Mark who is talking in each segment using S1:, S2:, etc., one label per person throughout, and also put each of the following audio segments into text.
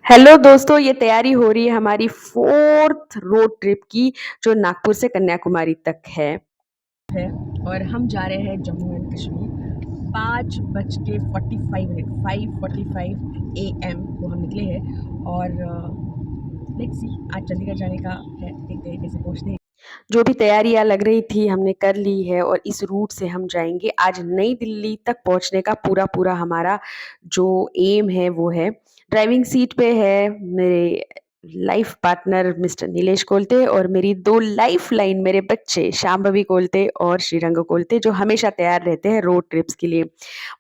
S1: Hello दोस्तों, ये तैयारी हो रही है हमारी 4th रोड ट्रिप की जो नागपुर से कन्याकुमारी तक है और हम जा रहे हैं जम्मू एंड कश्मीर। 5:45 5:45 AM को हम निकले हैं और लेट्स सी आज चंडीगढ़ जाने का है, देखते हैं कैसे पहुँचते हैं। जो भी तैयारियां लग रही थी हमने कर ली है और इस रूट से हम जाएंगे। आज नई दिल्ली तक पहुंचने का पूरा पूरा हमारा जो एम है वो है। ड्राइविंग सीट पे है मेरे life partner mister Nilesh Kolte और मेरी दो लाइफ लाइन मेरे बच्चे शांभवी कोलते और श्रीरंग कोलते, जो हमेशा तैयार रहते हैं रोड ट्रिप्स के लिए।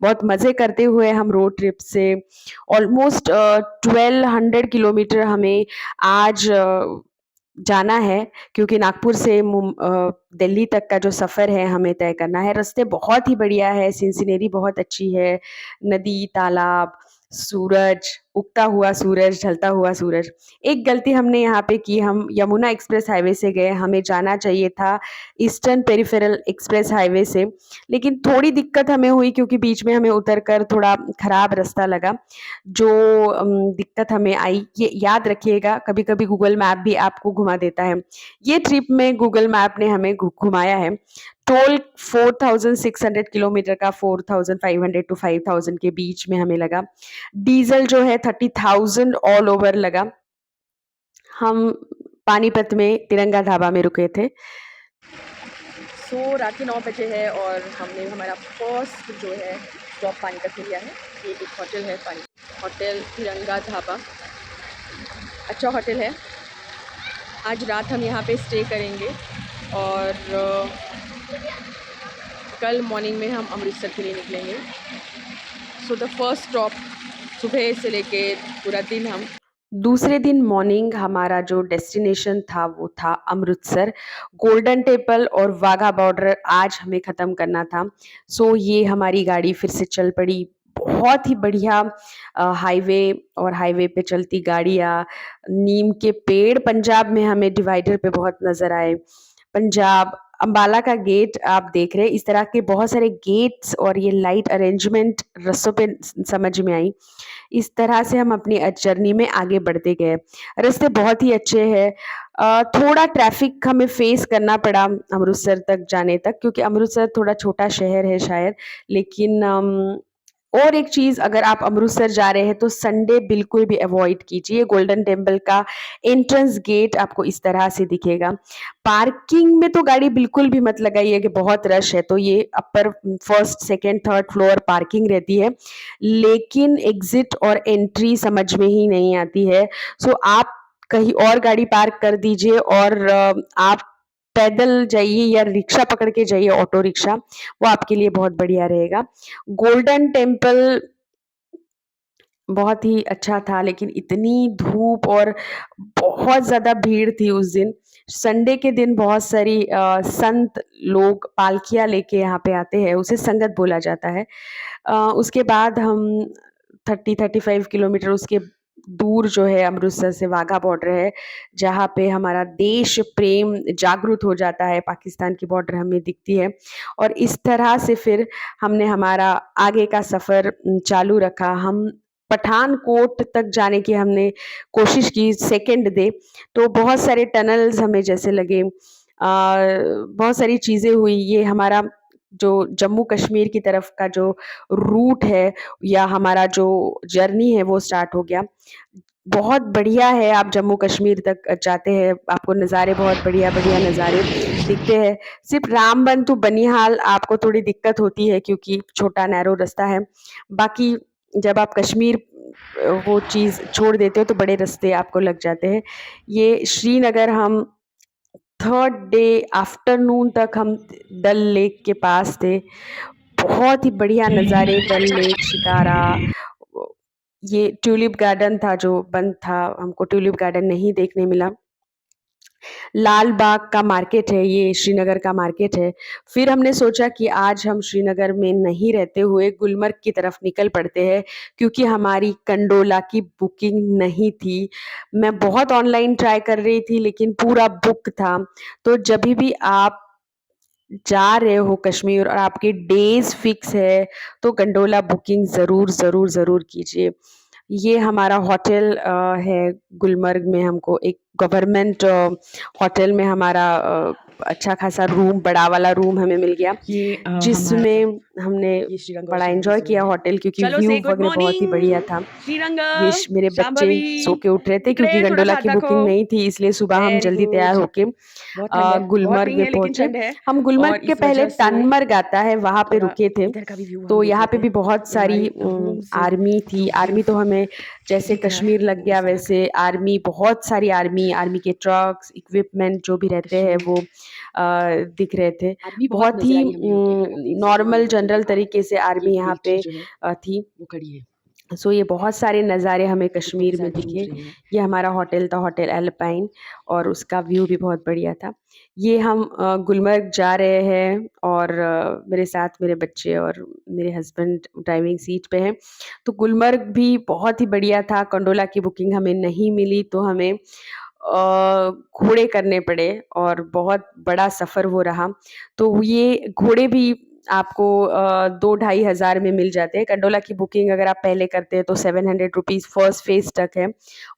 S1: बहुत मज़े करते हुए हम रोड ट्रिप से ऑलमोस्ट 1200 किलोमीटर हमें आज जाना है, क्योंकि नागपुर से दिल्ली तक का जो सफ़र है हमें तय करना है। रास्ते बहुत ही बढ़िया है, सिनसिनेरी बहुत अच्छी है, नदी, तालाब, सूरज, उगता हुआ सूरज, ढलता हुआ सूरज। एक गलती हमने यहाँ पे की, हम यमुना एक्सप्रेस हाईवे से गए, हमें जाना चाहिए था ईस्टर्न पेरिफेरल एक्सप्रेस हाईवे से, लेकिन थोड़ी दिक्कत हमें हुई क्योंकि बीच में हमें उतर कर थोड़ा खराब रास्ता लगा। जो दिक्कत हमें आई, ये याद रखिएगा, कभी-कभी गूगल मैप भी आपको घुमा देता है। ये ट्रिप में गूगल मैप ने हमें घुमाया है। टोल 4600 किलोमीटर का 4500 टू 5000 के बीच में हमें लगा। डीज़ल जो है 30,000 ऑल ओवर लगा। हम पानीपत में तिरंगा ढाबा में रुके थे। रात के 9 बजे है और हमने हमारा फर्स्ट जो है स्टॉप पानीपत में लिया है। ये एक होटल है, होटल तिरंगा ढाबा, अच्छा होटल है। आज रात हम यहाँ पे स्टे करेंगे और कल मॉर्निंग में हम अमृतसर के लिए निकलेंगे। द फर्स्ट स्टॉप सुबह से लेके पूरा दिन हम दूसरे दिन मॉर्निंग हमारा जो डेस्टिनेशन था वो था अमृतसर। गोल्डन टेम्पल और वाघा बॉर्डर आज हमें ख़त्म करना था। ये हमारी गाड़ी फिर से चल पड़ी। बहुत ही बढ़िया हाईवे और हाईवे पे चलती गाड़ियाँ, नीम के पेड़ पंजाब में हमें डिवाइडर पे बहुत नज़र आए। पंजाब, अम्बाला का गेट आप देख रहे हैं, इस तरह के बहुत सारे गेट्स और ये लाइट अरेंजमेंट रास्तों पे समझ में आई। इस तरह से हम अपनी जर्नी में आगे बढ़ते गए। रास्ते बहुत ही अच्छे हैं। थोड़ा ट्रैफ़िक हमें फ़ेस करना पड़ा अमृतसर तक जाने तक, क्योंकि अमृतसर थोड़ा छोटा शहर है शायद। लेकिन और एक चीज़, अगर आप अमृतसर जा रहे हैं तो संडे बिल्कुल भी अवॉइड कीजिए। गोल्डन टेम्पल का एंट्रेंस गेट आपको इस तरह से दिखेगा। पार्किंग में तो गाड़ी बिल्कुल भी मत लगाइए कि बहुत रश है, तो ये upper first, second, third floor parking रहती है, लेकिन एग्ज़िट और एंट्री समझ में ही नहीं आती है। आप कहीं और गाड़ी पार्क कर दीजिए और आप पैदल जाइए या रिक्शा पकड़ के जाइए, ऑटो रिक्शा, वो आपके लिए बहुत बढ़िया रहेगा। गोल्डन टेम्पल बहुत ही अच्छा था, लेकिन इतनी धूप और बहुत ज़्यादा भीड़ थी उस दिन। संडे के दिन बहुत सारी संत लोग पालकियाँ लेके यहाँ पे आते हैं, उसे संगत बोला जाता है। उसके बाद हम 30-35 किलोमीटर उसके दूर जो है अमृतसर से वाघा बॉर्डर है, जहाँ पे हमारा देश प्रेम जागृत हो जाता है, पाकिस्तान की बॉर्डर हमें दिखती है और इस तरह से फिर हमने हमारा आगे का सफ़र चालू रखा। हम पठानकोट तक जाने की हमने कोशिश की सेकंड डे, तो बहुत सारे टनल्स हमें जैसे लगे, बहुत सारी चीज़ें हुई। ये हमारा जो जम्मू कश्मीर की तरफ का जो रूट है या हमारा जो जर्नी है वो स्टार्ट हो गया। बहुत बढ़िया है, आप जम्मू कश्मीर तक जाते हैं, आपको नज़ारे बहुत बढ़िया-बढ़िया नज़ारे दिखते हैं। सिर्फ़ रामबन टू बनिहाल आपको थोड़ी दिक्कत होती है क्योंकि छोटा नैरो रास्ता है। बाकी जब आप कश्मीर वो चीज़ छोड़ देते हो तो बड़े रास्ते आपको लग जाते हैं। ये श्रीनगर हम थर्ड डे आफ्टरनून तक हम डल लेक के पास थे। बहुत ही बढ़िया नज़ारे, डल लेक, शिकारा, ये ट्यूलिप गार्डन था जो बंद था, हमको ट्यूलिप गार्डन नहीं देखने मिला। लाल बाग का मार्केट है, ये श्रीनगर का मार्केट है। फिर हमने सोचा कि आज हम श्रीनगर में नहीं रहते हुए गुलमर्ग की तरफ निकल पड़ते हैं, क्योंकि हमारी कंडोला की बुकिंग नहीं थी। मैं बहुत ऑनलाइन ट्राई कर रही थी लेकिन पूरा बुक था। तो जभी भी आप जा रहे हो कश्मीर और आपके डेज़ फिक्स है, तो गंडोला बुकिंग ज़रूर, ज़रूर, ज़रूर कीजिए। ये हमारा होटल है गुलमर्ग में। हमको एक गवर्नमेंट होटल में हमारा अच्छा खासा रूम, बड़ा वाला रूम हमें मिल गया,
S2: ये हमारा
S1: जिसमें हमने
S2: ये श्रीरंग और
S1: बड़ा
S2: शांभवी
S1: एन्जॉय
S2: सो
S1: किया
S2: रहे हैं।
S1: होटल, क्योंकि
S2: चलो
S1: व्यू
S2: से गुड
S1: वगैरह बहुत ही बढ़िया
S2: मॉर्निंग
S1: था।
S2: श्रीरंग,
S1: मेरे बच्चे
S2: शांभवी,
S1: सो के उठ रहे थे, क्योंकि
S2: इकडे थोड़ा-सा
S1: गंडोला
S2: हात
S1: की
S2: दाखव।
S1: बुकिंग नहीं थी, इसलिए सुबह हम
S2: वेरी
S1: जल्दी तैयार
S2: गुड।
S1: होके
S2: बहुत ठंड है, बहुत
S1: गुलमर्ग
S2: नहीं
S1: में
S2: है लेकिन
S1: पहुँचे।
S2: ठंड है
S1: हम गुलमर्ग
S2: और
S1: के
S2: इस
S1: पहले
S2: वजह से
S1: टनमर्ग आता है, वहाँ पे
S2: थोड़ा
S1: रुके थे।
S2: इधर का भी व्यू हम
S1: तो
S2: देख
S1: यहाँ पे
S2: लेते
S1: भी
S2: हैं
S1: बहुत
S2: कि
S1: सारी
S2: हमारे रूम से
S1: आर्मी थी।
S2: जो व्यू
S1: आर्मी तो हमें जैसे
S2: दिख रहा है
S1: कश्मीर लग
S2: वो
S1: गया,
S2: इस तरह का
S1: वैसे आर्मी, बहुत सारी आर्मी, आर्मी के ट्रक्स, इक्विपमेंट जो भी रहते हैं
S2: कश्मीर
S1: वो दिख रहे थे।
S2: आर्मी बहुत
S1: बहुत
S2: नजर
S1: ही
S2: आई हमें यहाँ पे, आप देख सकते हो
S1: नॉर्मल
S2: यहाँ पे
S1: जनरल तरीके से
S2: ये
S1: आर्मी यहाँ
S2: मिलिट्री
S1: पे
S2: जो है
S1: थी।
S2: वो खड़ी है,
S1: सो ये बहुत सारे नज़ारे हमें
S2: ऊपर
S1: कश्मीर
S2: से
S1: में
S2: आके लूट
S1: दिखे।
S2: रही है।
S1: ये हमारा होटल था, होटल एल्पाइन, और उसका व्यू भी बहुत बढ़िया था। ये हम गुलमर्ग जा रहे हैं, और मेरे साथ मेरे बच्चे और मेरे हस्बैंड ड्राइविंग सीट पे हैं। तो गुलमर्ग भी बहुत ही बढ़िया था। कंडोला की बुकिंग हमें नहीं मिली, तो हमें घोड़े करने पड़े, और बहुत बड़ा सफ़र वो रहा। तो ये घोड़े भी आपको 2 ढाई हज़ार में मिल जाते हैं। कंडोला की बुकिंग अगर आप पहले करते हैं तो ₹700 फर्स्ट फ़ेज़ तक है,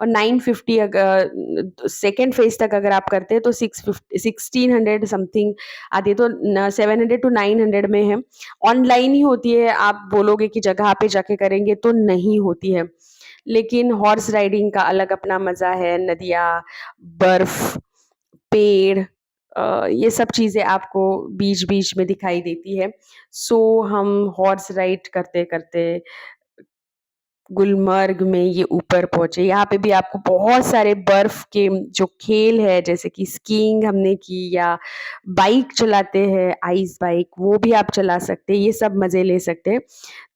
S1: और 950 सेकंड फ़ेज़ तक अगर आप करते हैं तो 1600 समथिंग आती है। तो न 700 टू 900 में है। ऑनलाइन ही होती है, आप बोलोगे कि जगह पे जाके करेंगे तो नहीं होती है। लेकिन हॉर्स राइडिंग का अलग अपना मज़ा है। नदियाँ, बर्फ़, पेड़, ये सब चीज़ें आपको बीच-बीच में दिखाई देती है। सो हम हॉर्स राइड करते-करते गुलमर्ग में ये ऊपर पहुँचे। यहाँ पे भी आपको बहुत सारे बर्फ़ के जो खेल है, जैसे कि स्कीइंग हमने की, या बाइक चलाते हैं, आइस बाइक, वो भी आप चला सकते हैं, ये सब मज़े ले सकते हैं।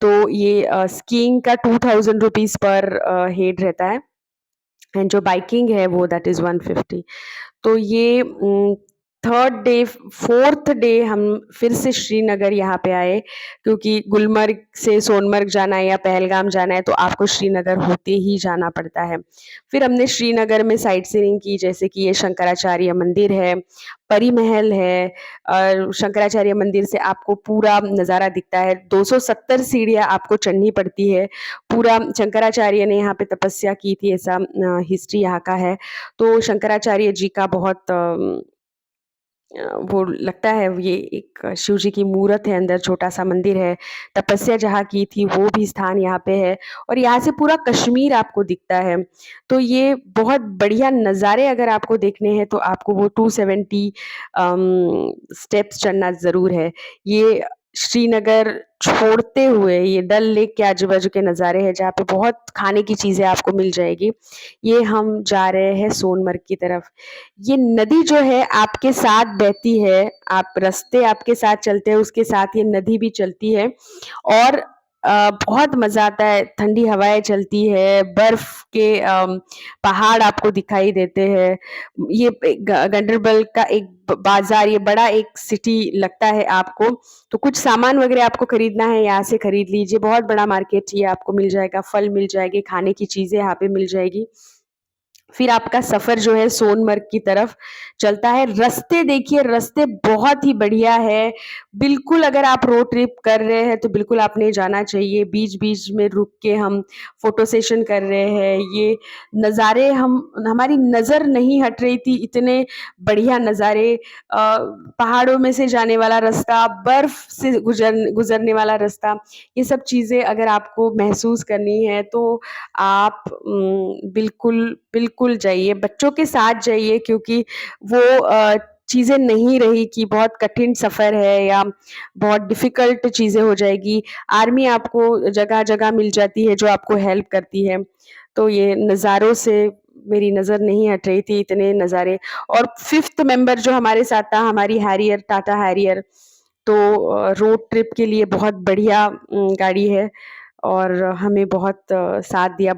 S1: तो ये स्कीइंग का ₹2000 पर हेड रहता है, एंड जो बाइकिंग है वो दैट इज़ 150। तो ये थर्ड डे, फोर्थ डे हम फिर से श्रीनगर यहाँ पे आए, क्योंकि गुलमर्ग से सोनमर्ग जाना है या पहलगाम जाना है तो आपको श्रीनगर होते ही जाना पड़ता है। फिर हमने श्रीनगर में साइट सीइंग की, जैसे कि ये शंकराचार्य मंदिर है, परी महल है, और शंकराचार्य मंदिर से आपको पूरा नज़ारा दिखता है। 270 सीढ़ियाँ आपको चढ़नी पड़ती है। पूरा शंकराचार्य ने यहाँ पे तपस्या की थी, ऐसा हिस्ट्री यहाँ का है। तो शंकराचार्य जी का बहुत वो लगता है, ये एक शिव जी की मूरत है, अंदर छोटा-सा मंदिर है। तपस्या जहाँ की थी वो भी स्थान यहाँ पे है, और यहाँ से पूरा कश्मीर आपको दिखता है। तो ये बहुत बढ़िया नज़ारे अगर आपको देखने हैं तो आपको वो 270 स्टेप्स चढ़ना ज़रूर है। ये श्रीनगर छोड़ते हुए ये डल लेक के आजू-बाजू के नज़ारे हैं, जहाँ पे बहुत खाने की चीज़ें आपको मिल जाएगी। ये हम जा रहे हैं सोनमर्ग की तरफ। ये नदी जो है आपके साथ बहती है, आप रास्ते आपके साथ चलते हैं, उसके साथ ये नदी भी चलती है, और बहुत मज़ा आता है। ठंडी हवाएँ चलती है, बर्फ़ के पहाड़ आपको दिखाई देते हैं। ये गांडरबल का एक बाज़ार, ये बड़ा एक सिटी लगता है आपको। तो कुछ सामान वग़ैरह आपको खरीदना है, यहाँ से खरीद लीजिए। बहुत बड़ा मार्केट ये आपको मिल जाएगा, फल मिल जाएँगे, खाने की चीज़ें यहाँ पे मिल जाएगी। फिर आपका सफ़र जो है सोनमर्ग की तरफ चलता है। रास्ते देखिए, रास्ते बहुत ही बढ़िया है। बिल्कुल अगर आप रोड ट्रिप कर रहे हैं तो बिल्कुल आपने जाना चाहिए। बीच-बीच में रुक के हम फ़ोटो सेशन कर रहे हैं। ये नज़ारे हमारी नज़र नहीं हट रही थी, इतने बढ़िया नज़ारे। पहाड़ों में से जाने वाला रास्ता, बर्फ़ से गुज़रने वाला रास्ता, ये सब चीज़ें अगर आपको महसूस करनी है तो आप बिल्कुल जाइए, बच्चों के साथ जाइए, क्योंकि वो चीज़ें नहीं रही कि बहुत कठिन सफ़र है या बहुत डिफ़िकल्ट चीज़ें हो जाएगी। आर्मी आपको जगह-जगह मिल जाती है जो आपको हेल्प करती है। तो ये नज़ारों से मेरी नज़र नहीं हट रही थी, इतने नज़ारे। और 5th मेंबर जो हमारे साथ था, हमारी हैरियर, टाटा हैरियर, तो रोड ट्रिप के लिए बहुत बढ़िया गाड़ी है, और हमें बहुत साथ दिया।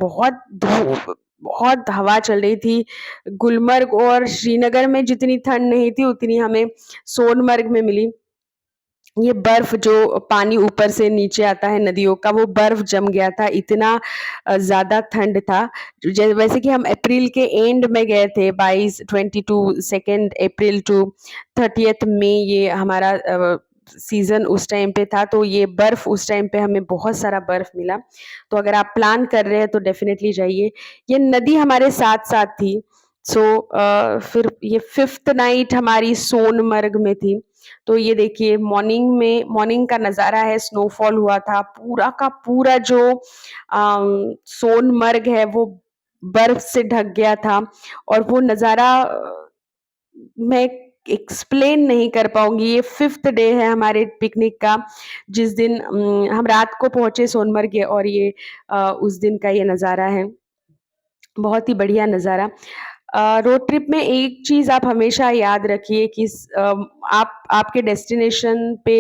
S1: बहुत हवा चल रही थी। गुलमर्ग और श्रीनगर में जितनी ठंड नहीं थी, उतनी हमें सोनमर्ग में मिली। ये बर्फ जो पानी ऊपर से नीचे आता है नदियों का, वो बर्फ जम गया था, इतना ज़्यादा ठंड था। वैसे कि हम अप्रैल के एंड में गए थे, 22 22 2 अप्रैल टू 30th मई, ये हमारा सीज़न उस टाइम पे था, तो ये बर्फ़ उस टाइम पे हमें बहुत सारा बर्फ़ मिला। तो अगर आप प्लान कर रहे हैं तो डेफ़िनेटली जाइए। ये नदी हमारे साथ-साथ थी, सो फिर ये 5th नाइट हमारी सोनमर्ग में थी। तो ये देखिए मॉर्निंग का नज़ारा है, स्नोफॉल हुआ था, पूरा का पूरा जो सोनमर्ग है वो बर्फ से ढक गया था और वो नज़ारा मैं एक्सप्लेन नहीं कर पाऊँगी। ये 5th डे है हमारे पिकनिक का, जिस दिन हम रात को पहुँचे सोनमर्ग और ये उस दिन का ये नज़ारा है। बहुत ही बढ़िया नज़ारा। रोड ट्रिप में एक चीज़ आप हमेशा याद रखिए कि आप आपके डेस्टिनेशन पे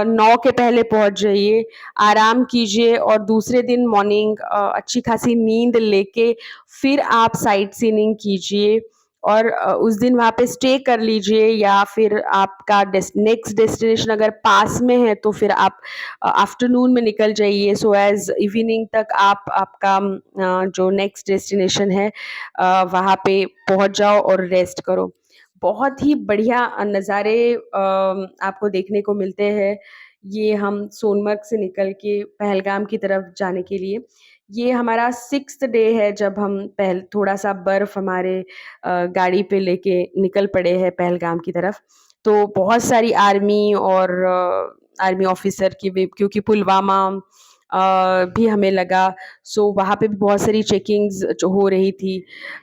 S1: 9 के पहले पहुँच जाइए, आराम कीजिए और दूसरे दिन मॉर्निंग अच्छी खासी नींद लेके फिर आप साइट सीइंग कीजिए और उस दिन वहाँ पे स्टे कर लीजिए या फिर आपका नेक्स्ट डेस्टिनेशन अगर पास में है तो फिर आप आफ्टरनून में निकल जाइए सो एज़ इवनिंग तक आप आपका जो नेक्स्ट डेस्टिनेशन है वहाँ पे पहुँच जाओ और रेस्ट करो। बहुत ही बढ़िया नज़ारे आपको देखने को मिलते हैं। ये हम सोनमर्ग से निकल के पहलगाम की तरफ जाने के लिए। ये हमारा 6th डे है जब हम थोड़ा-सा बर्फ़ हमारे गाड़ी पे लेके निकल पड़े हैं पहलगाम की तरफ। तो बहुत सारी आर्मी और आर्मी ऑफ़िसर की भी क्योंकि पुलवामा भी हमें लगा, सो वहाँ पे भी बहुत सारी चेकिंग्स जो हो रही थी।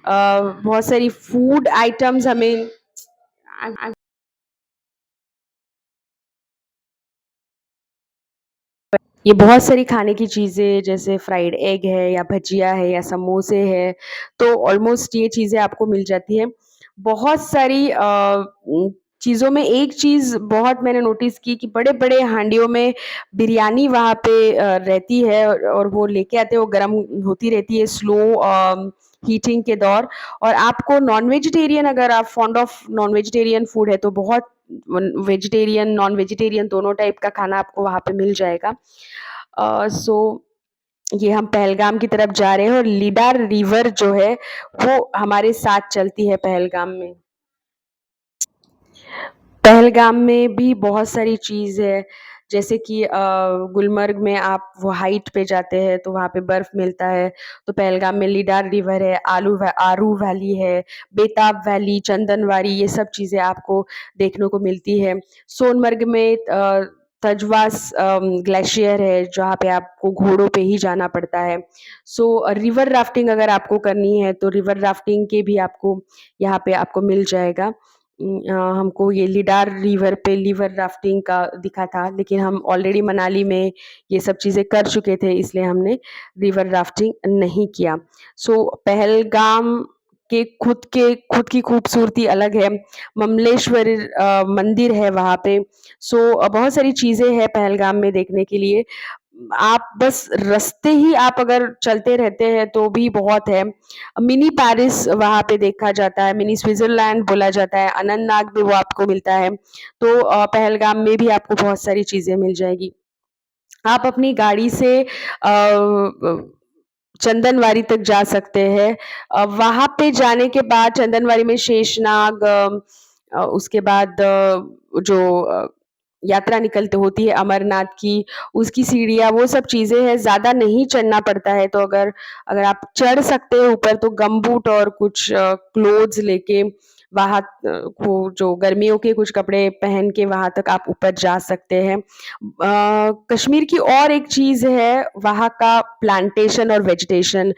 S1: बहुत सारी फूड आइटम्स हमें ये बहुत सारी खाने की चीज़ें जैसे फ्राइड एग है या भजिया है या समोसे हैं, तो ऑलमोस्ट ये चीज़ें आपको मिल जाती हैं। बहुत सारी चीज़ों में एक चीज़ बहुत मैंने नोटिस की कि बड़े-बड़े हांडियों में बिरयानी वहाँ पे रहती है और वो लेके आते हैं, वो गरम होती रहती है स्लो हीटिंग के दौर और आपको नॉन वेजिटेरियन अगर आप fond of non vegetarian food है, तो बहुत वेजिटेरियन, नॉन वेजिटेरियन दोनों टाइप का खाना आपको वहाँ पे मिल जाएगा। सो ये हम पहलगाम की तरफ जा रहे हैं और लिडार रिवर जो है, वो हमारे साथ चलती है पहलगाम में। पहलगाम में भी बहुत सारी चीज़ है, जैसे कि गुलमर्ग में आप वो हाइट पे जाते हैं, तो वहाँ पे बर्फ़ मिलता है। तो पहलगाम में लिडार रिवर है, आरू वैली है, बेताब वैली, चंदनवारी, ये सब चीज़ें आपको देखने को मिलती है। सोनमर्ग में तजवास ग्लेशियर है, जहाँ पे आपको घोड़ों पे ही जाना पड़ता है। सो रिवर राफ्टिंग अगर आपको करनी है, तो रिवर राफ्टिंग के भी आपको यहाँ पे आपको मिल जाएगा। हमको ये लिडार रिवर पे रिवर राफ्टिंग का दिखा था, लेकिन हम ऑलरेडी मनाली में ये सब चीज़ें कर चुके थे, इसलिए हमने रिवर राफ्टिंग नहीं किया। सो पहलगाम के खुद की खूबसूरती अलग है। ममलेश्वर मंदिर है वहाँ पे। सो बहुत सारी चीज़ें हैं पहलगाम में देखने के लिए। आप बस रास्ते ही आप अगर चलते रहते हैं तो भी बहुत है। मिनी पेरिस वहाँ पे देखा जाता है, मिनी स्विट्ज़रलैंड बोला जाता है, अनंतनाग भी वो आपको मिलता है। तो पहलगाम में भी आपको बहुत सारी चीज़ें मिल जाएगी। आप अपनी गाड़ी से चंदनवारी तक जा सकते हैं। वहाँ पे जाने के बाद चंदनवारी में शेषनाग उसके बाद जो यात्रा निकलते होती है अमरनाथ की, उसकी सीढ़ियाँ वो सब चीज़ें हैं, ज़्यादा नहीं चढ़ना पड़ता है, तो अगर अगर आप चढ़ सकते हो ऊपर तो गमबूट और कुछ क्लोथ्स लेके वहाँ वो जो गर्मियों के कुछ कपड़े पहन के वहाँ तक आप ऊपर जा सकते हैं। कश्मीर की और एक चीज़ है वहाँ का प्लांटेशन और वेजिटेशन।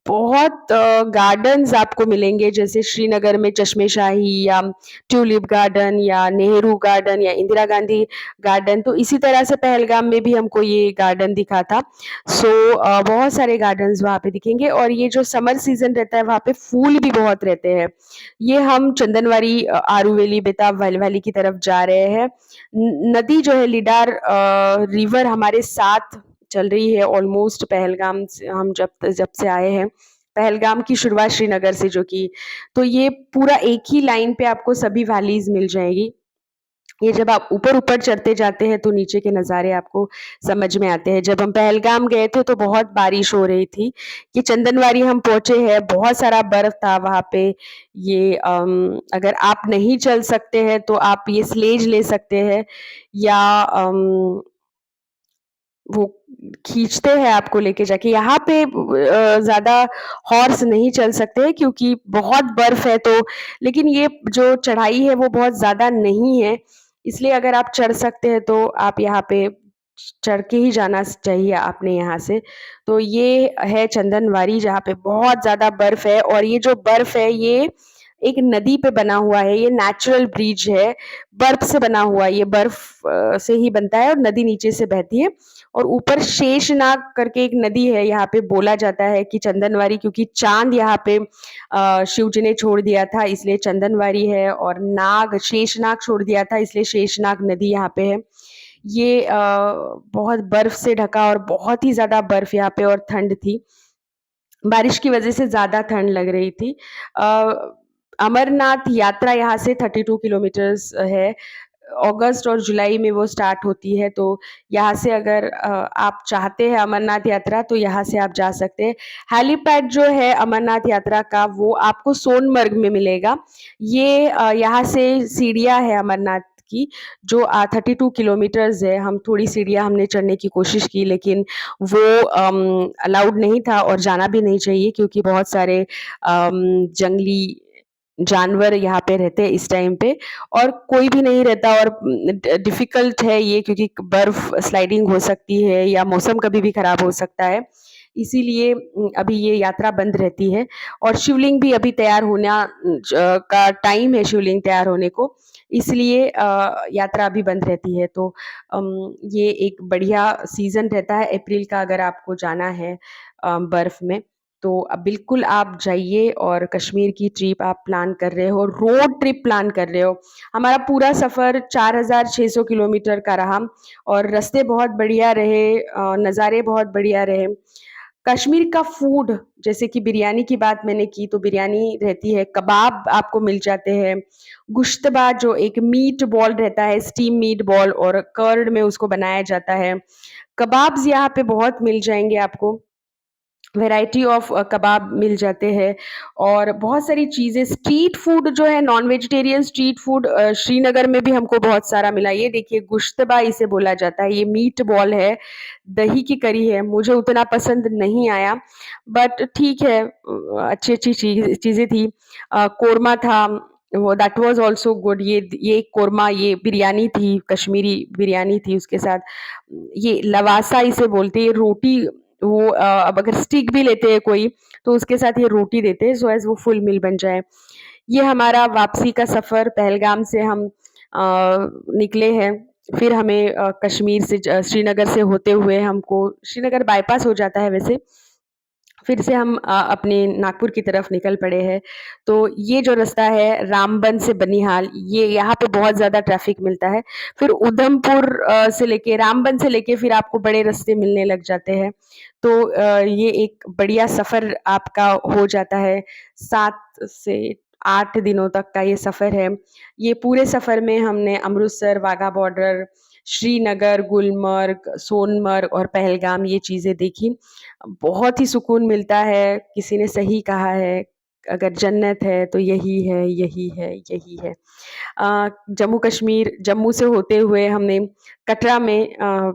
S1: बहुत गार्डन्स आपको मिलेंगे जैसे श्रीनगर में चश्मे-शाही या ट्यूलिप गार्डन या नेहरू गार्डन या इंदिरा गांधी गार्डन, तो इसी तरह से पहलगाम में भी हमको ये गार्डन दिखा था। सो बहुत सारे गार्डन्स वहाँ पे दिखेंगे और ये जो समर सीज़न रहता है वहाँ पे फूल भी बहुत रहते हैं। ये हम चंदनवारी आरू वैली, बेताब वैली की तरफ जा रहे हैं। नदी जो है लिडार रिवर हमारे साथ चल रही है ऑलमोस्ट पहलगाम से हम जब जब से आए हैं। पहलगाम की शुरुआत श्रीनगर से जो की, तो ये पूरा एक ही लाइन पे आपको सभी वैलीज़ मिल जाएगी। ये जब आप ऊपर-ऊपर चढ़ते जाते हैं तो नीचे के नज़ारे आपको समझ में आते हैं। जब हम पहलगाम गए थे तो बहुत बारिश हो रही थी, कि चंदनवारी हम पहुँचे हैं, बहुत सारा बर्फ था वहाँ पे। ये अगर आप नहीं चल सकते हैं तो आप ये स्लेज ले सकते हैं, या वो खींचते हैं आपको लेके जाके। यहाँ पे ज़्यादा हॉर्स नहीं चल सकते हैं क्योंकि बहुत बर्फ है, तो लेकिन ये जो चढ़ाई है वो बहुत ज़्यादा नहीं है, इसलिए अगर आप चढ़ सकते हैं तो आप यहाँ पे चढ़ के ही जाना चाहिए आपने यहाँ से। तो ये है चंदनवारी, जहाँ पे बहुत ज़्यादा बर्फ है, और ये जो बर्फ है ये एक नदी पे बना हुआ है, ये नेचुरल ब्रिज है, बर्फ से बना हुआ है, ये बर्फ से ही बनता है और नदी नीचे से बहती है। और ऊपर शेषनाग करके एक नदी है, यहाँ पे बोला जाता है कि चंदनवारी, क्योंकि चाँद यहाँ पे शिव जी ने छोड़ दिया था इसलिए चंदनवारी है, और नाग शेषनाग छोड़ दिया था इसलिए शेषनाग नदी यहाँ पे है। ये बहुत बर्फ से ढका, और बहुत ही ज़्यादा बर्फ यहाँ पे, और ठंड थी। बारिश की वज़ह से ज़्यादा ठंड लग रही थी। अमरनाथ यात्रा यहाँ से 32 किलोमीटर्स है। अगस्त और जुलाई में वो स्टार्ट होती है, तो यहाँ से अगर आप चाहते हैं अमरनाथ यात्रा तो यहाँ से आप जा सकते हैं। हेलीपैड जो है अमरनाथ यात्रा का वो आपको सोनमर्ग में मिलेगा। ये यहाँ से सीढ़ियाँ है अमरनाथ की, जो 32 किलोमीटर्स है। हम थोड़ी सीढ़ियाँ हमने चढ़ने की कोशिश की, लेकिन वो अलाउड नहीं था और जाना भी नहीं चाहिए, क्योंकि बहुत सारे जंगली जानवर यहाँ पे रहते हैं इस टाइम पे, और कोई भी नहीं रहता, और डिफ़िकल्ट है ये, क्योंकि बर्फ़ स्लाइडिंग हो सकती है या मौसम कभी भी खराब हो सकता है। इसीलिए अभी ये यात्रा बंद रहती है, और शिवलिंग भी अभी तैयार होना का टाइम है शिवलिंग तैयार होने को, इसलिए यात्रा अभी बंद रहती है। तो ये एक बढ़िया सीज़न रहता है अप्रैल का, अगर आपको जाना है बर्फ़ में, तो बिल्कुल आप जाइए, और कश्मीर की ट्रिप आप प्लान कर रहे हो, रोड ट्रिप प्लान कर रहे हो। हमारा पूरा सफ़र 4600 किलोमीटर का रहा, और रास्ते बहुत बढ़िया रहे, नज़ारे बहुत बढ़िया रहे। कश्मीर का फूड, जैसे कि बिरयानी की बात मैंने की, तो बिरयानी रहती है, कबाब आपको मिल जाते हैं, गुश्तबा जो एक मीट बॉल रहता है, स्टीम मीट बॉल, और कर्ड में उसको बनाया जाता है। कबाब्स यहाँ पे बहुत मिल जाएँगे आपको। वैरायटी ऑफ कबाब मिल जाते हैं, और बहुत सारी चीज़ें, स्ट्रीट फूड जो है, non vegetarian street food Srinagar में भी हमको बहुत सारा मिला। ये देखिए गुश्तबा इसे बोला जाता है, ये मीट बॉल है, दही की करी है, मुझे उतना पसंद नहीं आया, बट ठीक है, अच्छी-अच्छी चीज़ें थी। कोरमा था, वो दैट वाज़ ऑल्सो गुड। ये कोरमा, ये बिरयानी थी, कश्मीरी बिरयानी थी, उसके साथ ये लवासा इसे बोलते हैं, ये रोटी, वो अब अगर स्टिक भी लेते हैं कोई, तो उसके साथ ये रोटी देते हैं, सो एज़ वो फुल मील बन जाए। ये हमारा वापसी का सफ़र, पहलगाम से हम निकले हैं, फिर हमें कश्मीर से श्रीनगर से होते हुए हमको, श्रीनगर बाईपास हो जाता है वैसे, फिर से हम अपने नागपुर की तरफ निकल पड़े हैं। तो ये जो रास्ता है रामबन से बनिहाल, ये यहाँ पे बहुत ज़्यादा ट्रैफ़िक मिलता है। फिर उधमपुर से लेके, रामबन से लेके फिर आपको बड़े रास्ते मिलने लग जाते हैं। तो ये एक बढ़िया सफ़र आपका हो जाता है, 7 से 8 दिनों तक का ये सफ़र है। ये पूरे सफ़र में हमने अमृतसर, वाघा बॉर्डर, श्रीनगर, गुलमर्ग, सोनमर्ग और पहलगाम, ये चीज़ें देखी। बहुत ही सुकून मिलता है, किसी ने सही कहा है, अगर जन्नत है तो यही है, यही है, यही है। जम्मू कश्मीर, जम्मू से होते हुए हमने कटरा में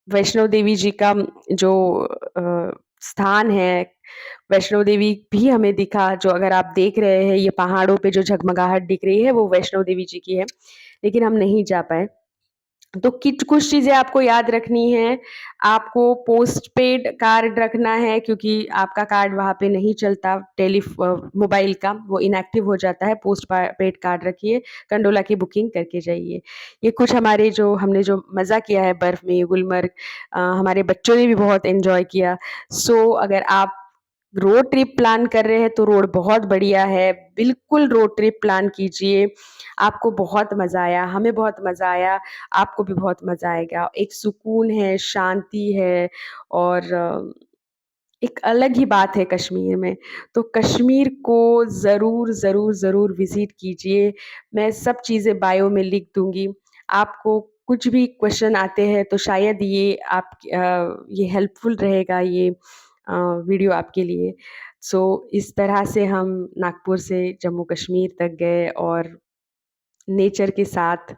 S1: वैष्णो देवी जी का जो स्थान है, वैष्णो देवी भी हमें दिखा, जो अगर आप देख रहे हैं ये पहाड़ों पे जो झगमगाहट दिख रही है वो वैष्णो देवी जी की है, लेकिन हम नहीं जा पाए। तो किच कुछ चीज़ें आपको याद रखनी है, आपको पोस्टपेड कार्ड रखना है, क्योंकि आपका कार्ड वहाँ पे नहीं चलता, मोबाइल का, वो इनएक्टिव हो जाता है, पेड कार्ड रखिए, कंडोला की बुकिंग करके जाइए। ये कुछ हमारे जो हमने जो मज़ा किया है बर्फ़ में, गुलमर्ग, हमारे बच्चों ने भी बहुत एन्जॉय किया। सो अगर आप रोड ट्रिप प्लान कर रहे हैं तो रोड बहुत बढ़िया है, बिल्कुल रोड ट्रिप प्लान कीजिए, आपको बहुत मज़ा आया, हमें बहुत मज़ा आया, आपको भी बहुत मज़ा आएगा। एक सुकून है, शांति है, और एक अलग ही बात है कश्मीर में। तो कश्मीर को ज़रूर, ज़रूर, ज़रूर विज़िट कीजिए। मैं सब चीज़ें बायो में लिख दूँगी। आपको कुछ भी क्वेश्चन आते हैं तो शायद ये हेल्पफुल रहेगा ये वीडियो आपके लिए। सो इस तरह से हम नागपुर से जम्मू कश्मीर तक गए और नेचर के साथ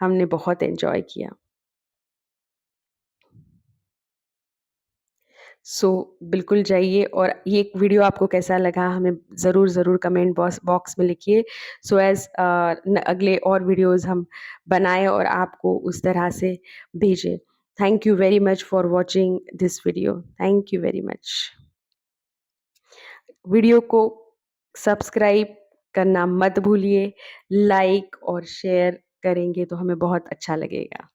S1: हमने बहुत एन्जॉय किया। सो बिल्कुल जाइए और ये वीडियो आपको कैसा लगा हमें ज़रूर कमेंट बॉक्स में लिखिए सो एज़ अगले और वीडियोज़ हम बनाएँ और आपको उस तरह से भेजें। Thank you very much for watching this video. Thank you very much. Video को सब्सक्राइब करना मत भूलिए, लाइक और शेयर करेंगे तो हमें बहुत अच्छा लगेगा।